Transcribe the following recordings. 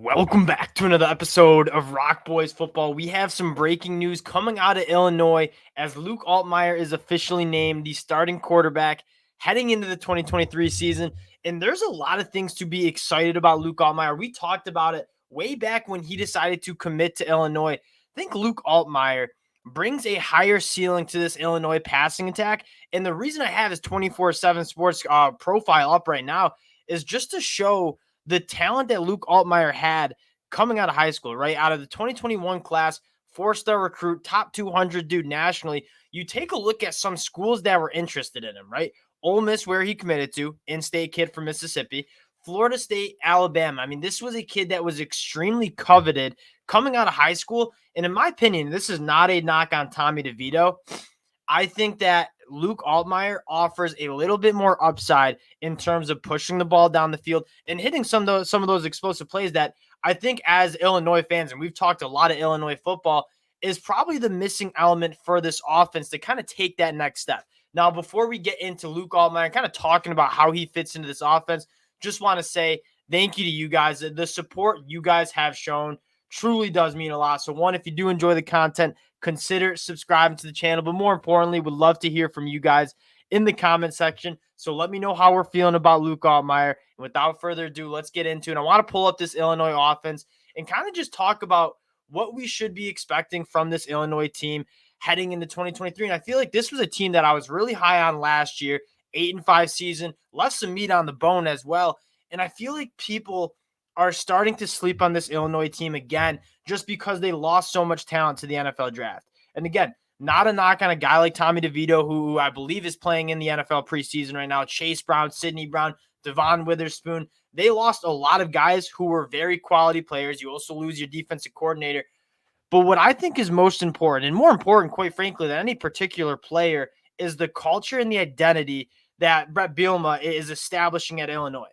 Welcome back to another episode of Rock Boys Football. We have some breaking news coming out of Illinois as Luke Altmeyer is officially named the starting quarterback heading into the 2023 season. And there's a lot of things to be excited about Luke Altmeyer. We talked about it way back when he decided to commit to Illinois. I think Luke Altmeyer brings a higher ceiling to this Illinois passing attack. And the reason I have his 24/7 sports profile up right now is just to show the talent that Luke Altmeyer had coming out of high school, right? Out of the 2021 class, four-star recruit, top 200 dude nationally. You take a look at some schools that were interested in him, right? Ole Miss, where he committed to, in-state kid from Mississippi. Florida State, Alabama. I mean, this was a kid that was extremely coveted coming out of high school. And in my opinion, this is not a knock on Tommy DeVito. I think that Luke Altmeyer offers a little bit more upside in terms of pushing the ball down the field and hitting some of those explosive plays that I think as Illinois fans, and we've talked a lot of Illinois football, is probably the missing element for this offense to kind of take that next step. Now, before we get into Luke Altmeyer, kind of talking about how he fits into this offense, just want to say thank you to you guys. The support you guys have shown truly does mean a lot. So one, if you do enjoy the content, consider subscribing to the channel. But more importantly, would love to hear from you guys in the comment section. So let me know how we're feeling about Luke Altmeyer. And without further ado, let's get into it. I want to pull up this Illinois offense and kind of just talk about what we should be expecting from this Illinois team heading into 2023. And I feel like this was a team that I was really high on last year, 8-5 season, left some meat on the bone as well. And I feel like people are starting to sleep on this Illinois team again just because they lost so much talent to the NFL draft. And again, not a knock on a guy like Tommy DeVito, who I believe is playing in the NFL preseason right now. Chase Brown, Sidney Brown, Devon Witherspoon. They lost a lot of guys who were very quality players. You also lose your defensive coordinator. But what I think is most important, and more important, quite frankly, than any particular player, is the culture and the identity that Brett Bielema is establishing at Illinois.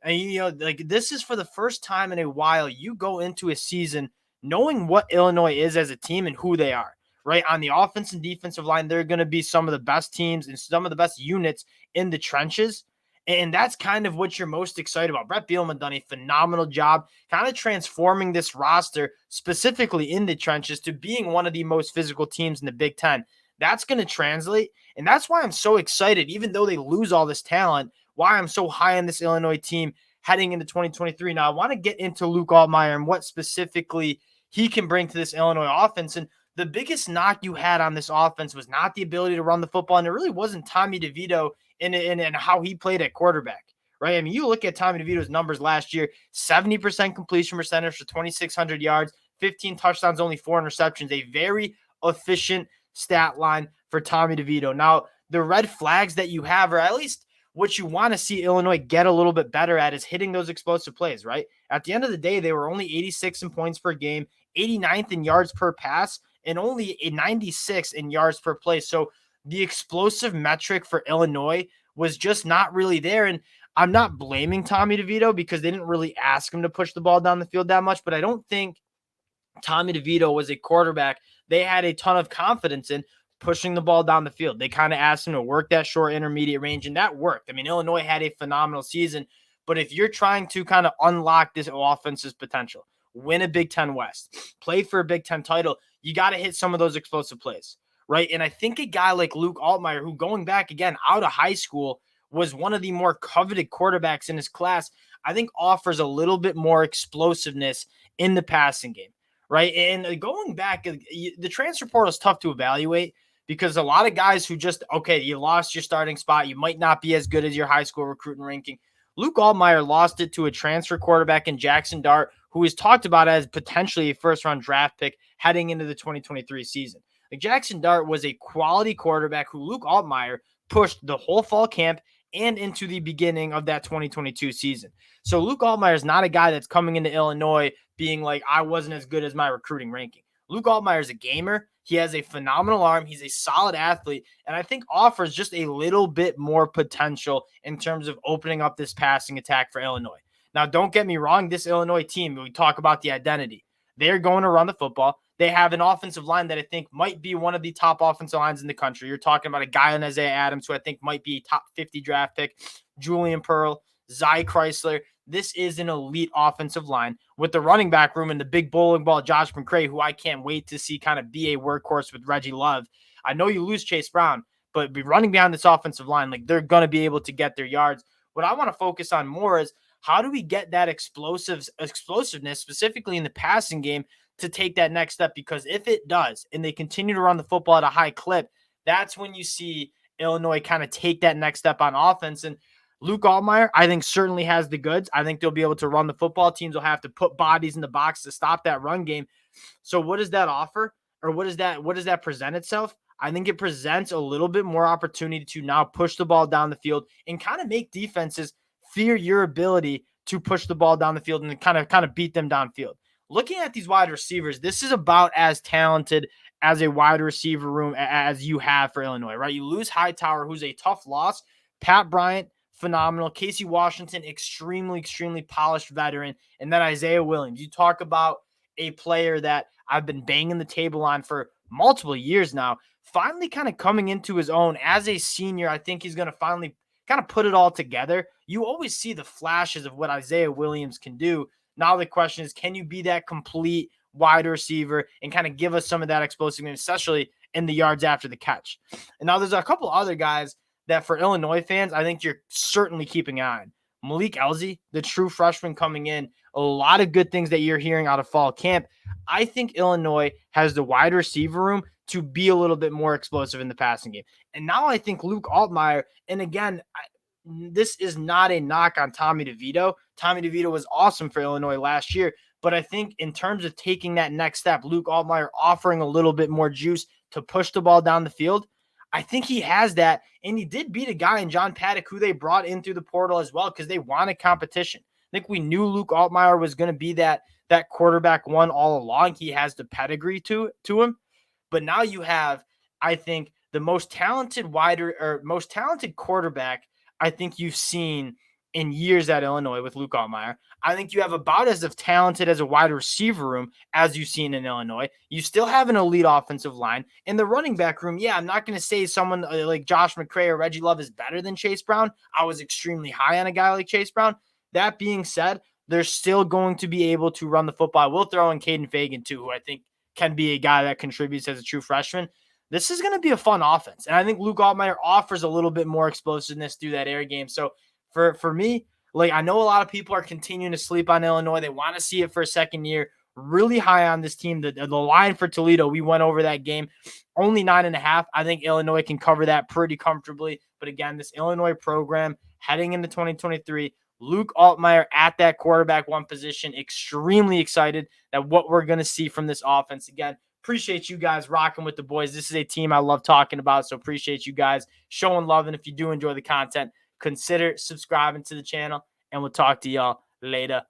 And, like this is for the first time in a while, you go into a season knowing what Illinois is as a team and who they are, right? On the offense and defensive line, they're going to be some of the best teams and some of the best units in the trenches. And that's kind of what you're most excited about. Brett Bielema done a phenomenal job kind of transforming this roster, specifically in the trenches, to being one of the most physical teams in the Big Ten. That's going to translate. And that's why I'm so excited, even though they lose all this talent, why I'm so high on this Illinois team heading into 2023. Now, I want to get into Luke Altmeyer and what specifically he can bring to this Illinois offense. And the biggest knock you had on this offense was not the ability to run the football, and it really wasn't Tommy DeVito and how he played at quarterback, right? I mean, you look at Tommy DeVito's numbers last year, 70% completion percentage for 2,600 yards, 15 touchdowns, only 4 interceptions, a very efficient stat line for Tommy DeVito. Now, the red flags that you have, or at least what you want to see Illinois get a little bit better at, is hitting those explosive plays, right? At the end of the day, they were only 86 in points per game, 89th in yards per pass, and only a 96 in yards per play. So the explosive metric for Illinois was just not really there. And I'm not blaming Tommy DeVito because they didn't really ask him to push the ball down the field that much, but I don't think Tommy DeVito was a quarterback they had a ton of confidence in pushing the ball down the field. They kind of asked him to work that short intermediate range, and that worked. I mean, Illinois had a phenomenal season, but if you're trying to kind of unlock this offense's potential, win a Big Ten West, play for a Big Ten title, you got to hit some of those explosive plays, right? And I think a guy like Luke Altmeyer, who going back again out of high school was one of the more coveted quarterbacks in his class, I think offers a little bit more explosiveness in the passing game, right? And going back, the transfer portal is tough to evaluate because a lot of guys who just, okay, you lost your starting spot, you might not be as good as your high school recruiting ranking. Luke Altmeyer lost it to a transfer quarterback in Jackson Dart, who is talked about as potentially a first-round draft pick heading into the 2023 season. Like Jackson Dart was a quality quarterback who Luke Altmeyer pushed the whole fall camp and into the beginning of that 2022 season. So Luke Altmeyer is not a guy that's coming into Illinois being like, I wasn't as good as my recruiting ranking. Luke Altmeyer is a gamer. He has a phenomenal arm. He's a solid athlete, and I think offers just a little bit more potential in terms of opening up this passing attack for Illinois. Now, don't get me wrong, this Illinois team, we talk about the identity. They're going to run the football. They have an offensive line that I think might be one of the top offensive lines in the country. You're talking about a guy in Isaiah Adams, who I think might be a top 50 draft pick, Julian Pearl, Zy Chrysler. this is an elite offensive line with the running back room and the big bowling ball Josh McCray, who I can't wait to see kind of be a workhorse with Reggie Love. I know you lose Chase Brown, but be running behind this offensive line, like they're going to be able to get their yards. What I want to focus on more is how do we get that explosiveness, specifically in the passing game, to take that next step? Because if it does, and they continue to run the football at a high clip, that's when you see Illinois kind of take that next step on offense. And Luke Altmeyer, I think, certainly has the goods. I think they'll be able to run the football. Teams will have to put bodies in the box to stop that run game. So what does that offer? Or what does that present itself? I think it presents a little bit more opportunity to now push the ball down the field and kind of make defenses fear your ability to push the ball down the field and kind of beat them downfield. Looking at these wide receivers, this is about as talented as a wide receiver room as you have for Illinois, right? You lose Hightower, who's a tough loss. Pat Bryant, phenomenal. Casey Washington, extremely, extremely polished veteran. And then Isaiah Williams. You talk about a player that I've been banging the table on for multiple years now, finally kind of coming into his own as a senior. I think he's going to finally kind of put it all together. You always see the flashes of what Isaiah Williams can do. Now the question is, can you be that complete wide receiver and kind of give us some of that explosiveness, especially in the yards after the catch? And now there's a couple other guys that for Illinois fans, I think you're certainly keeping an eye on. Malik Elzy, the true freshman coming in, a lot of good things that you're hearing out of fall camp. I think Illinois has the wide receiver room to be a little bit more explosive in the passing game. And now I think Luke Altmeyer, and again, this is not a knock on Tommy DeVito. Tommy DeVito was awesome for Illinois last year, but I think in terms of taking that next step, Luke Altmeyer offering a little bit more juice to push the ball down the field, I think he has that, and he did beat a guy in John Paddock who they brought in through the portal as well because they wanted competition. I think we knew Luke Altmeyer was going to be that quarterback one all along. He has the pedigree to him, but now you have, I think, the most talented quarterback I think you've seen in years at Illinois with Luke Altmeyer. I think you have about as talented as a wide receiver room as you've seen in Illinois. You still have an elite offensive line. In the running back room, yeah, I'm not going to say someone like Josh McCray or Reggie Love is better than Chase Brown. I was extremely high on a guy like Chase Brown. That being said, they're still going to be able to run the football. I will throw in Caden Fagan too, who I think can be a guy that contributes as a true freshman. This is going to be a fun offense. And I think Luke Altmeyer offers a little bit more explosiveness through that air game. So for me, like, I know a lot of people are continuing to sleep on Illinois. They want to see it for a second year. Really high on this team. The line for Toledo, we went over that game. Only 9.5. I think Illinois can cover that pretty comfortably. But again, this Illinois program heading into 2023, Luke Altmeyer at that quarterback one position, extremely excited that what we're going to see from this offense. Again, appreciate you guys rocking with the boys. This is a team I love talking about, so appreciate you guys showing love. And if you do enjoy the content, consider subscribing to the channel, and we'll talk to y'all later.